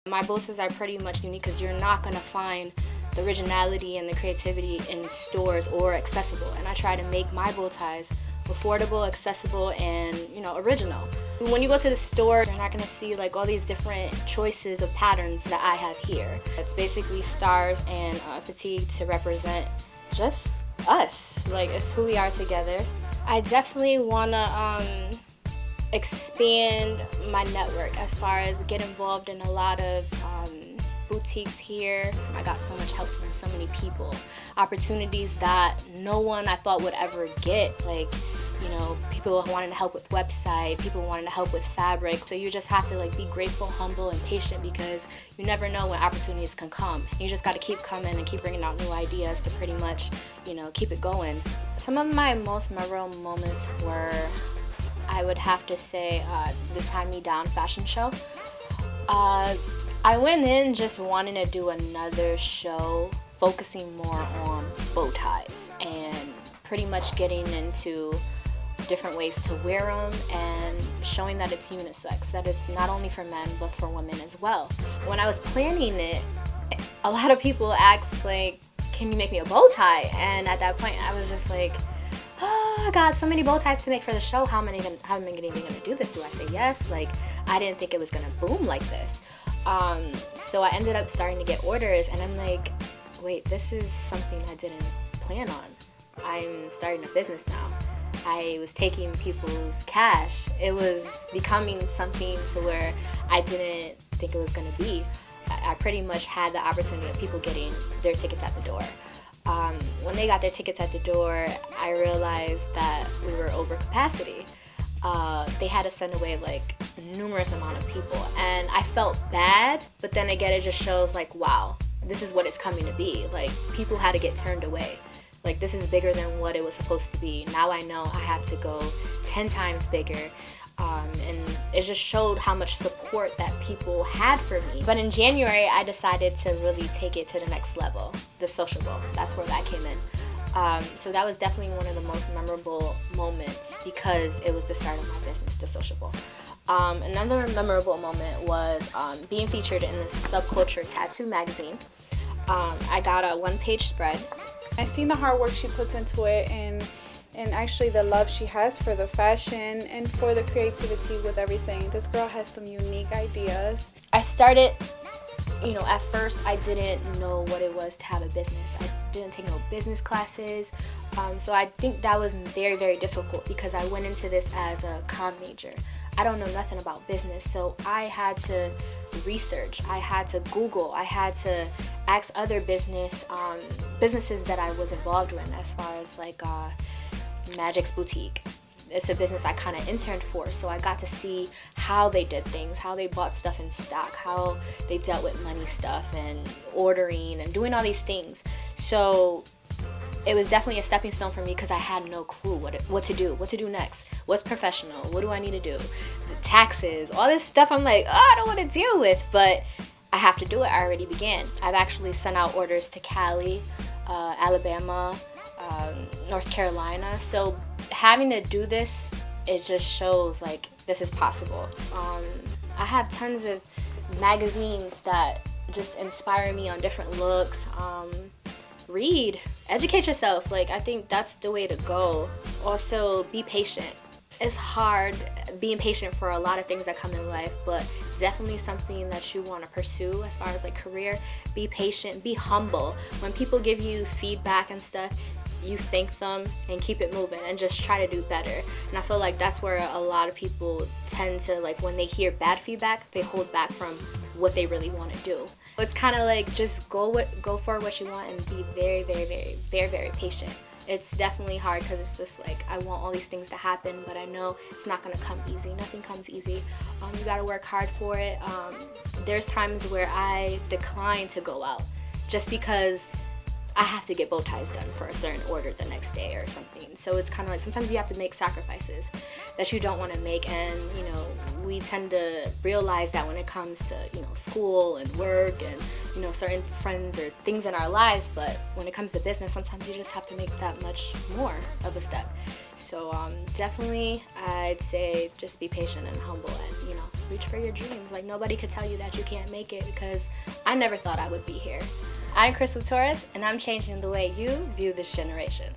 My bow ties are pretty much unique because you're not going to find the originality and the creativity in stores or accessible. And I try to make my bow ties affordable, accessible, and original. When you go to the store, you're not going to see like all these different choices of patterns that I have here. It's basically stars and fatigue to represent just us. Like, it's who we are together. I definitely want to expand my network as far as get involved in a lot of boutiques here. I got so much help from so many people. Opportunities that no one I thought would ever get. Like, people wanting to help with website, people wanting to help with fabric. So you just have to like be grateful, humble, and patient because you never know when opportunities can come. You just got to keep coming and keep bringing out new ideas to pretty much, keep it going. Some of my most memorable moments were, I would have to say, the Tie Me Down fashion show. I went in just wanting to do another show focusing more on bow ties and pretty much getting into different ways to wear them and showing that it's unisex, that it's not only for men but for women as well. When I was planning it, a lot of people asked like, can you make me a bow tie? And at that point I was just like, oh, I got so many bow ties to make for the show. How am I even gonna do this? Do I say yes? Like, I didn't think it was gonna boom like this. So I ended up starting to get orders, and I'm like, wait, this is something I didn't plan on. I'm starting a business now. I was taking people's cash. It was becoming something to where I didn't think it was gonna be. I pretty much had the opportunity of people getting their tickets at the door. When they got their tickets at the door, I realized that we were over capacity. They had to send away like numerous amount of people, and I felt bad, but then again it just shows like, wow, this is what it's coming to be. Like, people had to get turned away. Like, this is bigger than what it was supposed to be. Now I know I have to go 10 times bigger. And it just showed how much support that people had for me. But in January, I decided to really take it to the next level, the social bowl. That's where that came in. So that was definitely one of the most memorable moments because it was the start of my business, the social bowl. Another memorable moment was being featured in the Subculture Tattoo magazine. I got a one-page spread. I've seen the hard work she puts into it and actually the love she has for the fashion and for the creativity with everything. This girl has some unique ideas. I started, at first I didn't know what it was to have a business. I didn't take no business classes. So I think that was very, very difficult because I went into this as a comm major. I don't know nothing about business, so I had to research, I had to Google, I had to ask other businesses that I was involved in, as far as like Magic's Boutique. It's a business I kind of interned for, so I got to see how they did things, how they bought stuff in stock, how they dealt with money stuff and ordering and doing all these things. So it was definitely a stepping stone for me because I had no clue what to do next, what's professional, what do I need to do, the taxes, all this stuff. I'm like, oh, I don't want to deal with, but I have to do it. I already began. I've actually sent out orders to Cali, Alabama, North Carolina. So having to do this, it just shows like this is possible. I have tons of magazines that just inspire me on different looks. Read, educate yourself. Like, I think that's the way to go. Also, be patient. It's hard being patient for a lot of things that come in life, but definitely something that you want to pursue as far as like career. Be patient, be humble. When people give you feedback and stuff, you thank them and keep it moving and just try to do better. And I feel like that's where a lot of people tend to, like, when they hear bad feedback, they hold back from what they really want to do. It's kind of like just go for what you want and be very, very, very, very, very patient. It's definitely hard because it's just like I want all these things to happen, but I know it's not going to come easy. Nothing comes easy. You got to work hard for it. There's times where I decline to go out just because I have to get bow ties done for a certain order the next day or something. So it's kind of like sometimes you have to make sacrifices that you don't want to make, and we tend to realize that when it comes to school and work and certain friends or things in our lives, but when it comes to business, sometimes you just have to make that much more of a step. So definitely I'd say just be patient and humble and reach for your dreams. Like, nobody could tell you that you can't make it, because I never thought I would be here. I'm Crystal Torres, and I'm changing the way you view this generation.